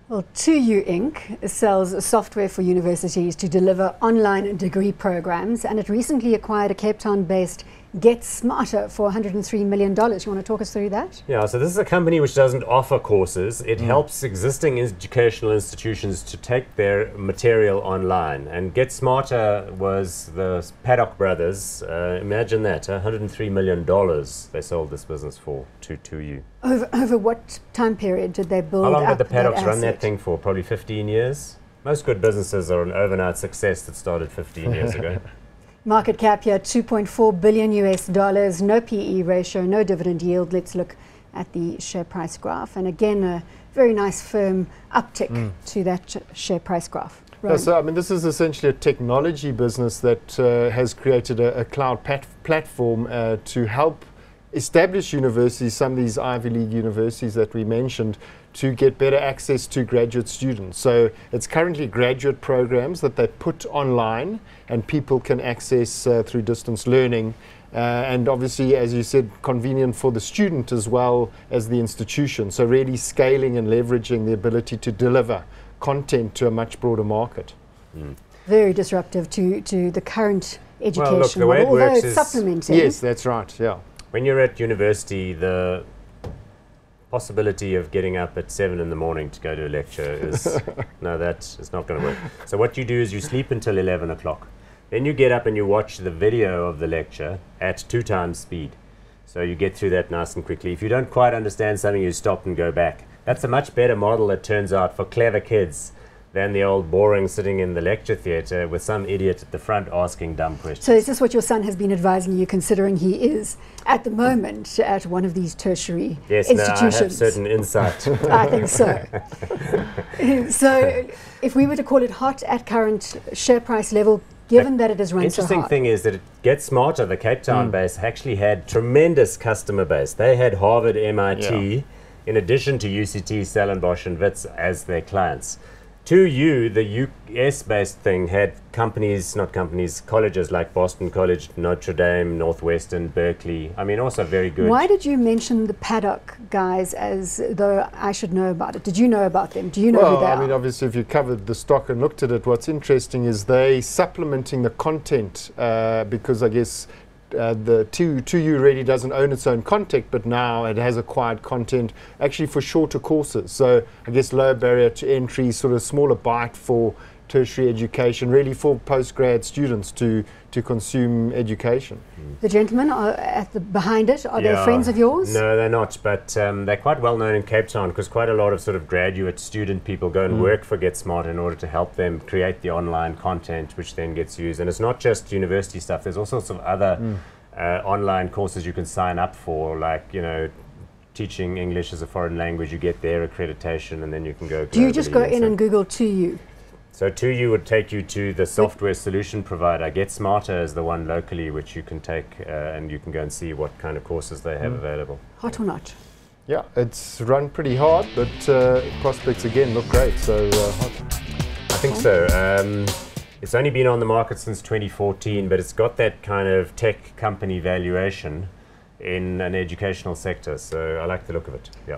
Well, TWOU Inc. sells software for universities to deliver online degree programs, and it recently acquired a Cape Town-based GetSmarter for $103 million. You want to talk us through that? Yeah, so this is a company which doesn't offer courses. It helps existing educational institutions to take their material online. And GetSmarter was the Paddock brothers. Imagine that, $103 million they sold this business for to TWOU. Over what time period did they build How long up did the Paddocks that run that asset? thing for? Probably 15 years? Most good businesses are an overnight success that started 15 years ago. Market cap here, $2.4 billion US, no PE ratio, no dividend yield. Let's look at the share price graph. And again, a very nice firm uptick to that share price graph. Yeah, so, I mean, this is essentially a technology business that has created a cloud platform to help establish universities, some of these Ivy League universities that we mentioned, to get better access to graduate students. So it's currently graduate programs that they put online and people can access through distance learning. And obviously, as you said, convenient for the student as well as the institution. So really scaling and leveraging the ability to deliver content to a much broader market. Very disruptive to the current education Well, look, the way it although works it's is supplementing. Yes, that's right, yeah. When you're at university, the possibility of getting up at 7 in the morning to go to a lecture is, no, that is not going to work. So what you do is you sleep until 11 o'clock. Then you get up and you watch the video of the lecture at 2 times speed. So you get through that nice and quickly. If you don't quite understand something, you stop and go back. That's a much better model, it turns out, for clever kids than the old boring sitting in the lecture theatre with some idiot at the front asking dumb questions. So is this what your son has been advising you, considering he is at the moment at one of these tertiary institutions? Yes, I have certain insight. I think so. So if we were to call it hot at current share price level, given that it has run so Interesting hard. thing is that GetSmarter, the Cape Town base, actually had tremendous customer base. They had Harvard, MIT, in addition to UCT, Stellenbosch and Wits as their clients. TWOU, the US-based thing, had companies, not companies, colleges like Boston College, Notre Dame, Northwestern, Berkeley. I mean, also very good. Why did you mention the Paddock guys as though I should know about it? Did you know about them? Do you know who they are? I mean, obviously, if you covered the stock and looked at it, what's interesting is they supplementing the content because I guess the TWOU really doesn't own its own content, but now it has acquired content actually for shorter courses. So I guess lower barrier to entry, sort of smaller bite for tertiary education, really for postgrad students to consume education. The gentlemen are behind it. Are they friends of yours? No, they're not, but they're quite well known in Cape Town because quite a lot of sort of graduate student people go and work for GetSmarter in order to help them create the online content which then gets used. And it's not just university stuff, there's all sorts of other online courses you can sign up for, like, you know, teaching English as a foreign language. You get their accreditation and then you can go globally. Do you just go in and Google TWOU? So TWOU would take you to the software solution provider. GetSmarter is the one locally which you can take and you can go and see what kind of courses they have available. Hot or not? Yeah, it's run pretty hard, but prospects again look great, so hot. I think so. It's only been on the market since 2014, but it's got that kind of tech company valuation in an educational sector, so I like the look of it. Yeah.